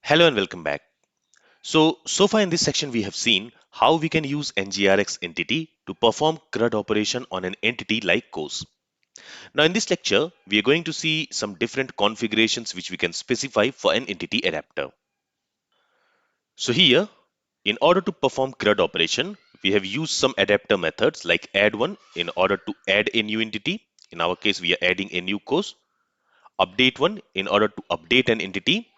Hello and welcome back. So far in this section, we have seen how we can use NgRx Entity to perform CRUD operation on an entity like course. Now in this lecture, we are going to see some different configurations which we can specify for an entity adapter. So here, in order to perform CRUD operation, we have used some adapter methods like add one in order to add a new entity. In our case, we are adding a new course. Update one in order to update an entity.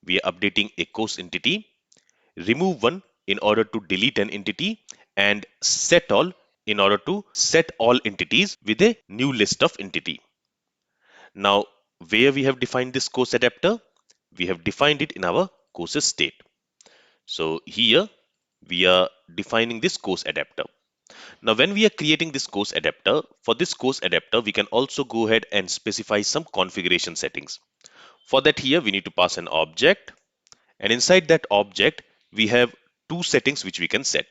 We are updating a course entity. Remove one in order to delete an entity, and set all in order to set all entities with a new list of entity. Now, where we have defined this course adapter, we have defined it in our courses state. So here we are defining this course adapter. Now, when we are creating this course adapter, for this course adapter, we can also go ahead and specify some configuration settings. For that, here we need to pass an object, and inside that object, we have two settings which we can set.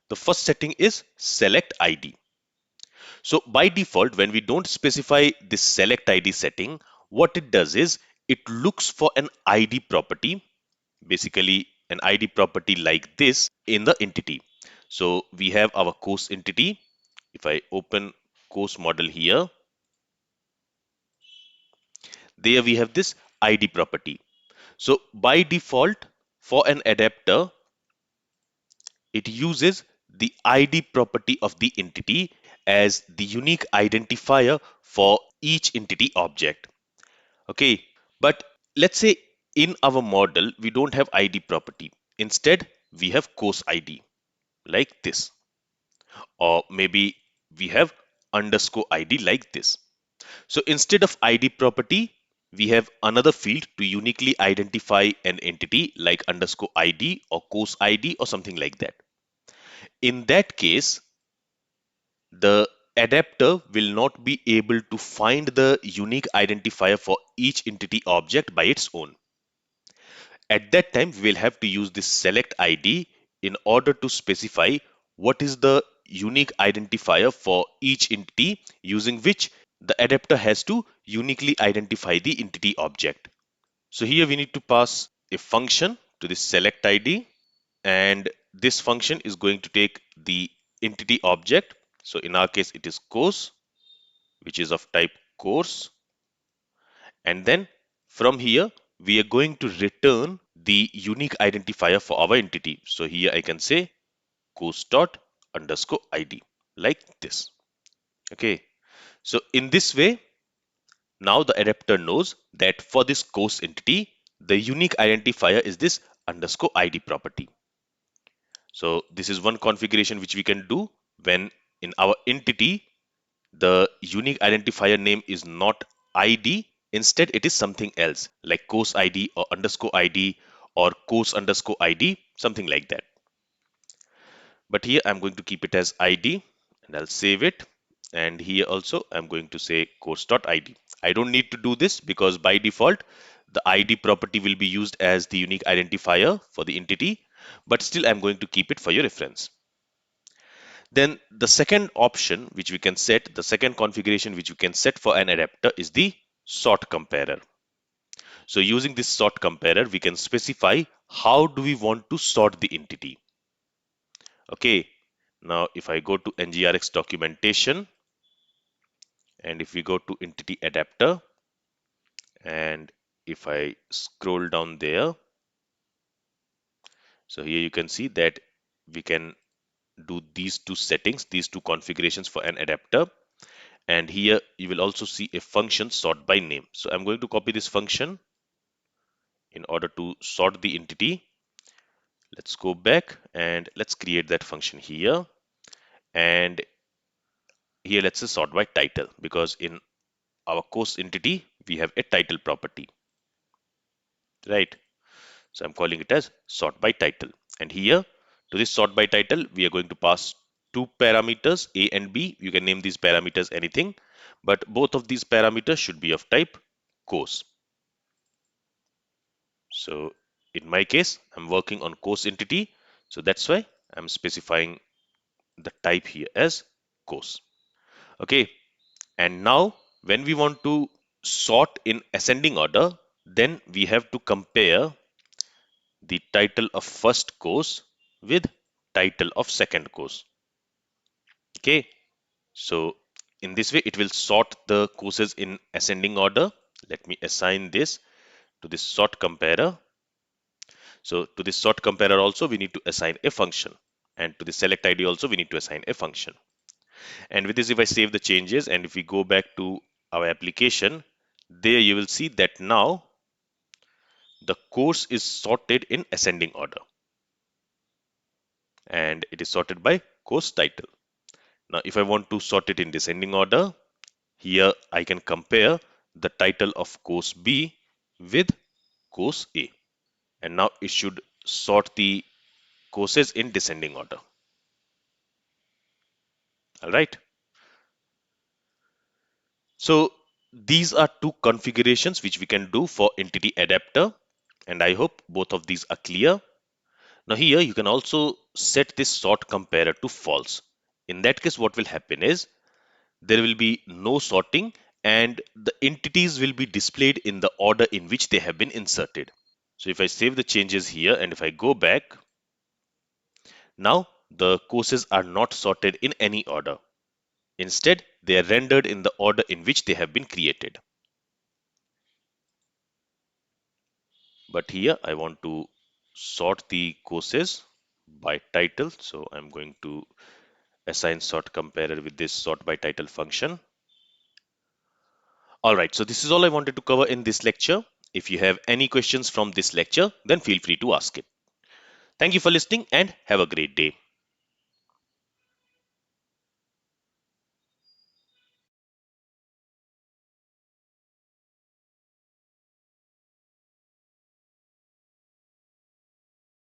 The first setting is selectId. So by default, when we don't specify this selectId setting, what it does is it looks for an ID property, basically an ID property like this in the entity. So we have our course entity. If I open course model here, there we have this ID property. So by default, for an adapter, it uses the ID property of the entity as the unique identifier for each entity object. Okay, but let's say in our model, we don't have ID property. Instead, we have course ID like this, or maybe we have underscore ID like this. So instead of ID property, we have another field to uniquely identify an entity like underscore ID or course ID or something like that. In that case, the adapter will not be able to find the unique identifier for each entity object by its own. At that time, we will have to use this select ID in order to specify what is the unique identifier for each entity using which the adapter has to uniquely identify the entity object. So here we need to pass a function to this select ID, and this function is going to take the entity object. So in our case, it is course, which is of type course, and then from here we are going to return the unique identifier for our entity. So here I can say course dot underscore ID like this. Okay, so in this way, now the adapter knows that for this course entity, the unique identifier is this underscore ID property. So this is one configuration which we can do when in our entity the unique identifier name is not ID. Instead, it is something else like course ID or underscore ID or course underscore ID, something like that. But here I'm going to keep it as ID and I'll save it. And here also I'm going to say course.id. I don't need to do this because by default, the ID property will be used as the unique identifier for the entity, but still I'm going to keep it for your reference. Then the second option which we can set, the second configuration which we can set for an adapter is the sortComparer. So using this sortComparer, we can specify how do we want to sort the entity. Okay, now if I go to NgRx documentation and if we go to entity adapter and if I scroll down there, so here you can see that we can do these two settings, these two configurations for an adapter. And here you will also see a function sort by name. So I'm going to copy this function in order to sort the entity. Let's go back and let's create that function here. And here let's say sort by title, because in our course entity, we have a title property, right? So I'm calling it as sort by title. And here to this sort by title, we are going to pass two parameters, A and B. You can name these parameters anything, but both of these parameters should be of type course. So in my case, I'm working on course entity. So that's why I'm specifying the type here as course. Okay. And now when we want to sort in ascending order, then we have to compare the title of first course with title of second course. Okay, so in this way it will sort the courses in ascending order. Let me assign this to this sort comparer. So to this sort comparer also we need to assign a function, and to the select ID also we need to assign a function. And with this, if I save the changes and if we go back to our application, there you will see that now the course is sorted in ascending order, and it is sorted by course title. Now if I want to sort it in descending order, here I can compare the title of course B with course A, and now it should sort the courses in descending order. All right. So these are two configurations which we can do for entity adapter, and I hope both of these are clear. Now here you can also set this sort comparer to false. In that case, what will happen is there will be no sorting and the entities will be displayed in the order in which they have been inserted. So if I save the changes here and if I go back, now the courses are not sorted in any order. Instead, they are rendered in the order in which they have been created. But here I want to sort the courses by title. So I'm going to assign sort comparer with this sort by title function. All right, so this is all I wanted to cover in this lecture. If you have any questions from this lecture, then feel free to ask it. Thank you for listening and have a great day.